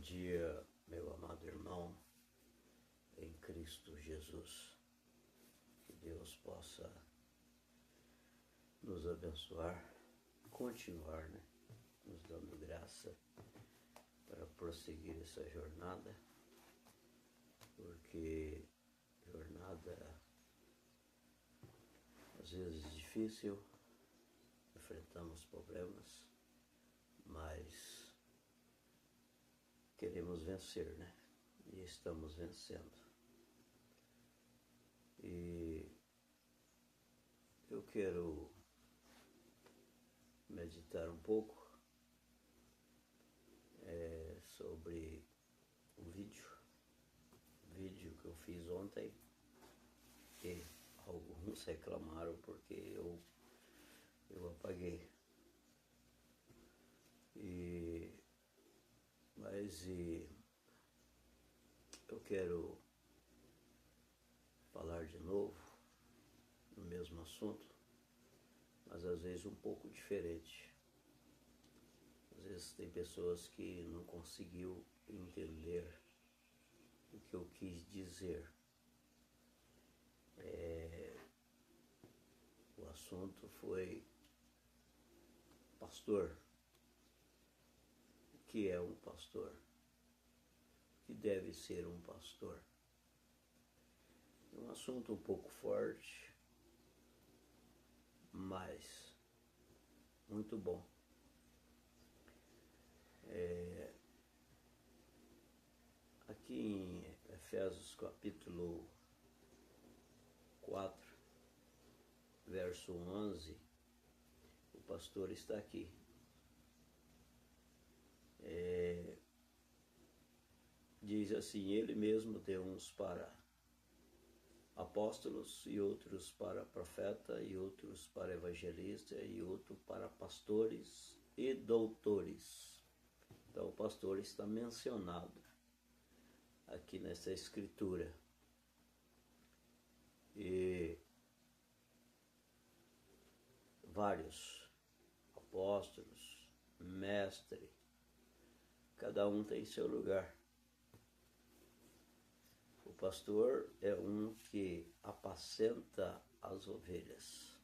dia, meu amado irmão, em Cristo Jesus. Que Deus possa nos abençoar, continuar, nos dando graça para prosseguir essa jornada, porque jornada às vezes difícil, enfrentamos problemas, mas queremos vencer, E estamos vencendo. E eu quero meditar um pouco sobre um vídeo que eu fiz ontem, e alguns reclamaram porque eu apaguei. Mas eu quero falar de novo no mesmo assunto, mas às vezes um pouco diferente. Às vezes tem pessoas que não conseguiu entender o que eu quis dizer. O assunto foi pastor. O que é um pastor? O que deve ser um pastor? É um assunto um pouco forte, mas muito bom. Aqui em Efésios capítulo 4, verso 11, o pastor está aqui. Diz assim: ele mesmo deu uns para apóstolos, e outros para profeta, e outros para evangelista, e outro para pastores e doutores. Então o pastor está mencionado aqui nessa escritura. E vários apóstolos, mestre, cada um tem seu lugar. O pastor é um que apacenta as ovelhas.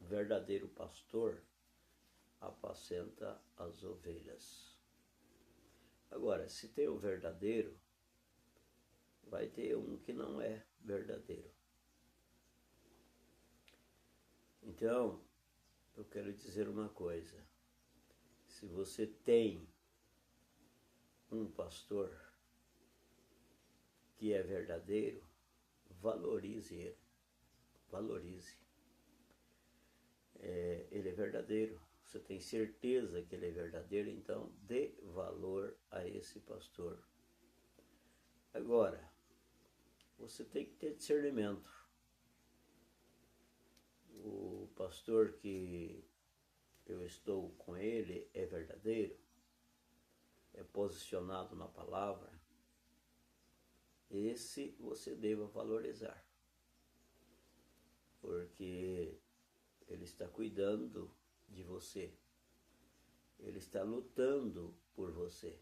O verdadeiro pastor apacenta as ovelhas. Agora, se tem o verdadeiro, vai ter um que não é verdadeiro. Então, eu quero dizer uma coisa. Se você tem um pastor que é verdadeiro, valorize ele. Valorize. Ele é verdadeiro. Você tem certeza que ele é verdadeiro, então dê valor a esse pastor. Agora, você tem que ter discernimento. O pastor que eu estou com ele é verdadeiro, é posicionado na palavra, esse você deva valorizar, porque ele está cuidando de você, ele está lutando por você.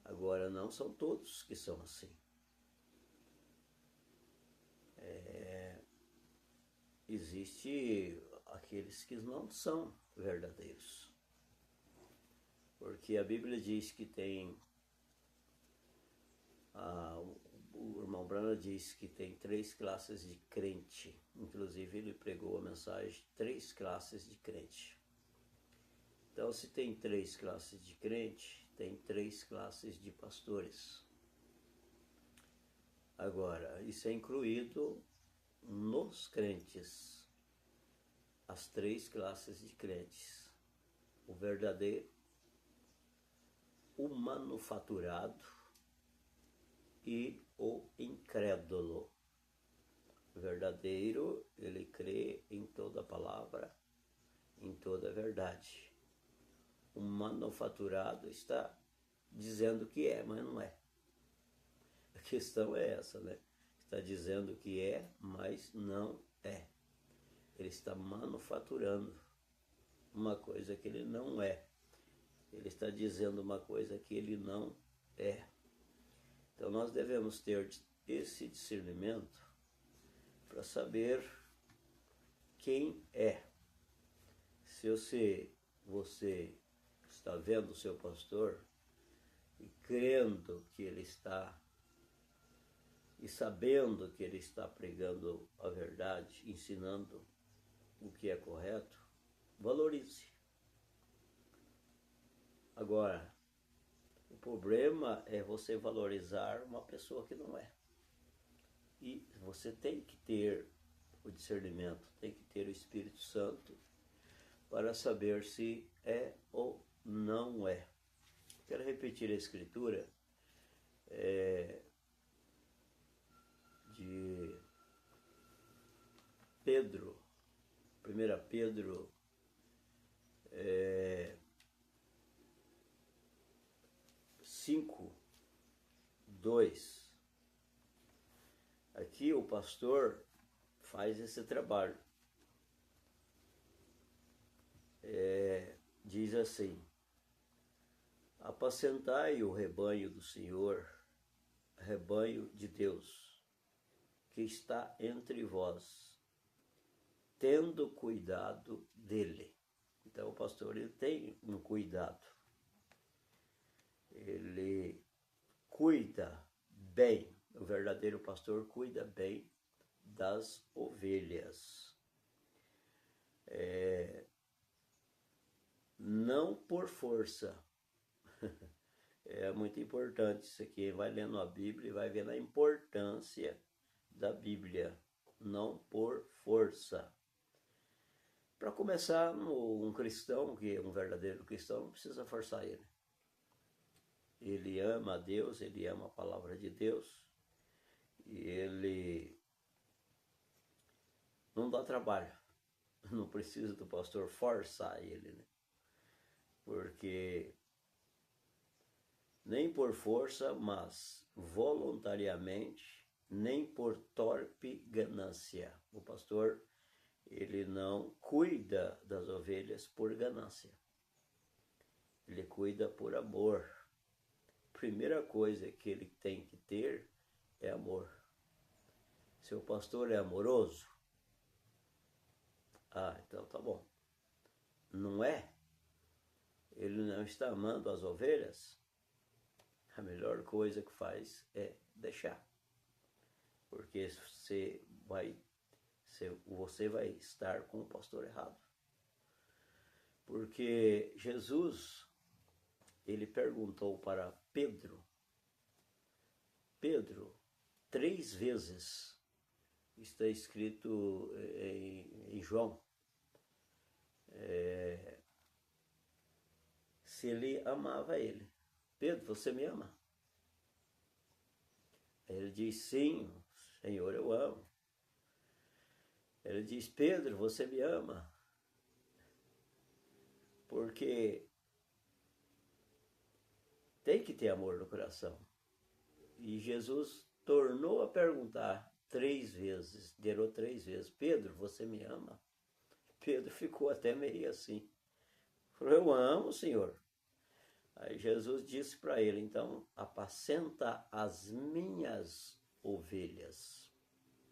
Agora, não são todos que são assim. Existe aqueles que não são verdadeiros, porque a Bíblia diz que tem, o irmão Brana diz que tem 3 classes de crente. Inclusive ele pregou a mensagem 3 classes de crente. Então, se tem 3 classes de crente, tem 3 classes de pastores. Agora, isso é incluído nos crentes, as 3 classes de crentes: o verdadeiro, o manufaturado e o incrédulo. O verdadeiro, ele crê em toda a palavra, em toda a verdade. O manufaturado está dizendo que é, mas não é. A questão é essa, Está dizendo que é, mas não é. Ele está manufaturando uma coisa que ele não é. Ele está dizendo uma coisa que ele não é. Então nós devemos ter esse discernimento para saber quem é. Se você está vendo o seu pastor e crendo que ele está, e sabendo que ele está pregando a verdade, ensinando o que é correto, valorize. Agora, o problema é você valorizar uma pessoa que não é. E você tem que ter o discernimento, tem que ter o Espírito Santo para saber se é ou não é. Quero repetir a escritura de Pedro, 1 Pedro 5:2. Aqui o pastor faz esse trabalho. Diz assim: apacentai o rebanho do Senhor, rebanho de Deus, que está entre vós, tendo cuidado dele. Então o pastor ele tem um cuidado. Ele cuida bem, o verdadeiro pastor cuida bem das ovelhas. Não por força. É muito importante isso aqui. Vai lendo a Bíblia e vai vendo a importância da Bíblia. Não por força. Para começar, um cristão, que é um verdadeiro cristão, não precisa forçar ele. Ele ama a Deus, ele ama a palavra de Deus, e ele não dá trabalho. Não precisa do pastor forçar ele, né? Porque nem por força, mas voluntariamente, nem por torpe ganância. O pastor, ele não cuida das ovelhas por ganância. Ele cuida por amor. Primeira coisa que ele tem que ter é amor. Seu pastor é amoroso? Então tá bom. Não é? Ele não está amando as ovelhas? A melhor coisa que faz é deixar. Porque você vai estar com o pastor errado. Porque Jesus, ele perguntou para Pedro, 3 vezes, está escrito em João, se ele amava ele. Pedro, você me ama? Ele diz, sim, Senhor, eu amo. Ele diz, Pedro, você me ama? Porque tem que ter amor no coração. E Jesus tornou a perguntar 3 vezes, derou 3 vezes, Pedro, você me ama? Pedro ficou até meio assim. Falou, eu amo, Senhor. Aí Jesus disse para ele, então, apacenta as minhas ovelhas.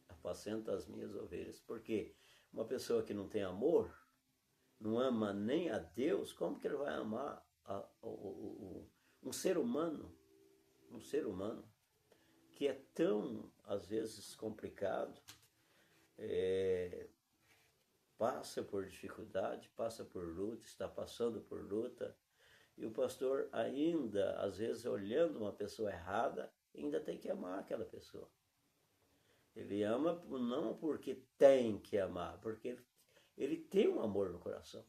Apacenta as minhas ovelhas. Porque uma pessoa que não tem amor, não ama nem a Deus, como que ele vai amar um ser humano? Um ser humano que é tão, às vezes, complicado, passa por dificuldade, passa por luta, está passando por luta, e o pastor ainda, às vezes, olhando uma pessoa errada, ainda tem que amar aquela pessoa. Ele ama não porque tem que amar, porque ele tem um amor no coração.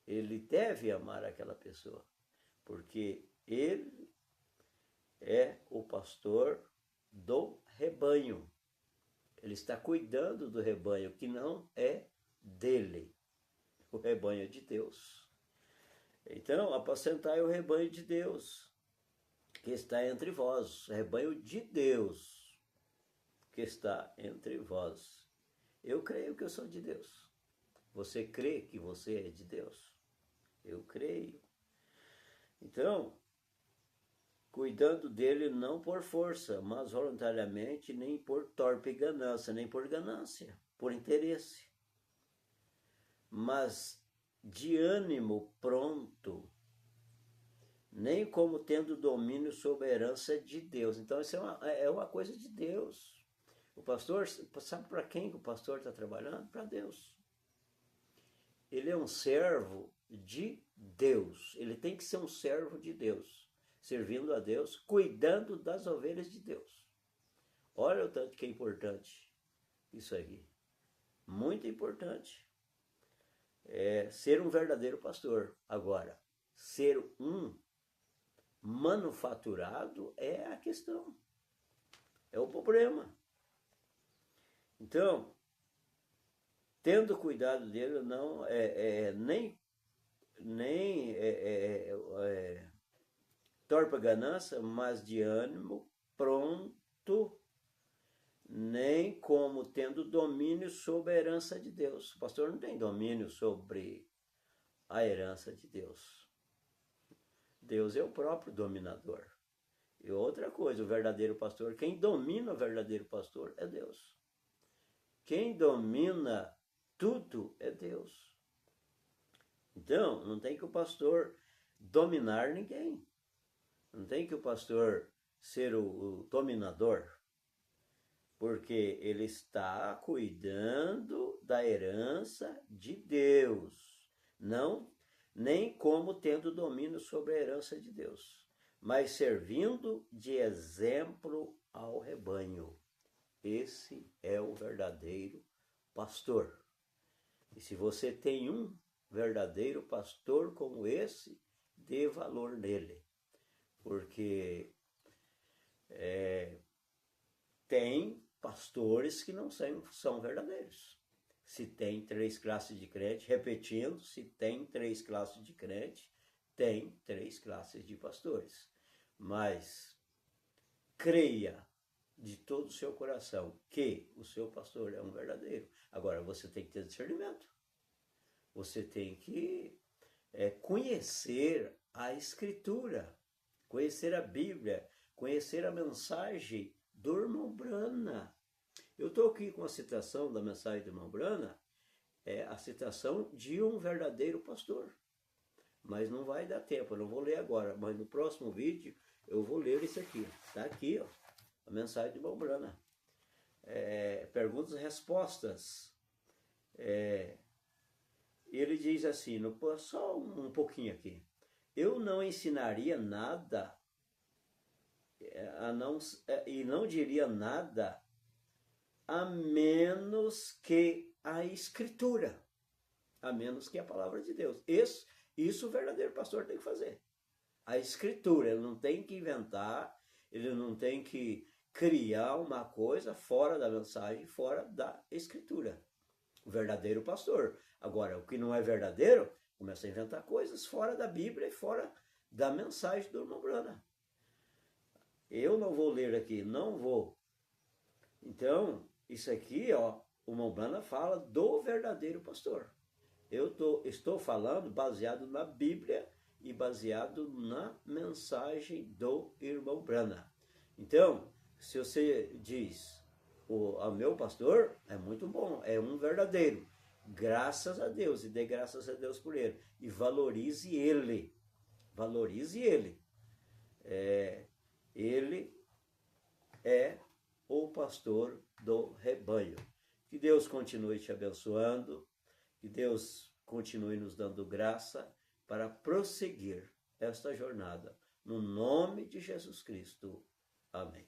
Ele deve amar aquela pessoa, porque ele é o pastor do rebanho. Ele está cuidando do rebanho que não é dele. O rebanho é de Deus. Então, apacentai o rebanho de Deus, que está entre vós. O rebanho de Deus, que está entre vós. Eu creio que eu sou de Deus. Você crê que você é de Deus? Eu creio. Então, cuidando dele não por força, mas voluntariamente, nem por torpe ganância, nem por ganância, por interesse, mas de ânimo pronto, nem como tendo domínio sobre a herança de Deus. Então, isso é uma coisa de Deus. O pastor, sabe para quem o pastor está trabalhando? Para Deus. Ele é um servo de Deus. Ele tem que ser um servo de Deus, servindo a Deus, cuidando das ovelhas de Deus. Olha o tanto que é importante isso aqui. Muito importante. É ser um verdadeiro pastor. Agora, ser um manufaturado é a questão. É o problema. Então, tendo cuidado dele, não nem torpe ganância, mas de ânimo pronto, nem como tendo domínio sobre a herança de Deus. O pastor não tem domínio sobre a herança de Deus. Deus é o próprio dominador. E outra coisa, o verdadeiro pastor, quem domina o verdadeiro pastor é Deus. Quem domina tudo é Deus. Então, não tem que o pastor dominar ninguém. Não tem que o pastor ser o dominador. Porque ele está cuidando da herança de Deus. Não, nem como tendo domínio sobre a herança de Deus, mas servindo de exemplo ao rebanho. Esse é o verdadeiro pastor. E se você tem um verdadeiro pastor como esse, dê valor nele. Porque tem pastores que não são verdadeiros. Se tem 3 classes de crente, repetindo, se tem 3 classes de crente, tem 3 classes de pastores. Mas creia de todo o seu coração que o seu pastor é um verdadeiro. Agora, você tem que ter discernimento. Você tem que conhecer a Escritura, conhecer a Bíblia, conhecer a mensagem do irmão Brana. Eu estou aqui com a citação da mensagem do irmão Brana, a citação de um verdadeiro pastor. Mas não vai dar tempo, eu não vou ler agora, mas no próximo vídeo eu vou ler isso aqui. Está aqui, ó, a mensagem do irmão Brana. Perguntas e respostas. Ele diz assim, só um pouquinho aqui. Eu não ensinaria nada e não diria nada a menos que a Escritura, a menos que a palavra de Deus. Isso o verdadeiro pastor tem que fazer. A Escritura, ele não tem que inventar, ele não tem que criar uma coisa fora da mensagem, fora da Escritura. O verdadeiro pastor. Agora, o que não é verdadeiro, começa a inventar coisas fora da Bíblia e fora da mensagem do irmão Brana. Eu não vou ler aqui, não vou. Então, isso aqui, ó, o irmão Brana fala do verdadeiro pastor. Eu estou falando baseado na Bíblia e baseado na mensagem do irmão Brana. Então, se você diz, o meu pastor é muito bom, é um verdadeiro, graças a Deus, e dê graças a Deus por ele. E valorize ele. Valorize ele. Ele é o pastor do rebanho. Que Deus continue te abençoando, que Deus continue nos dando graça para prosseguir esta jornada. No nome de Jesus Cristo. Amém.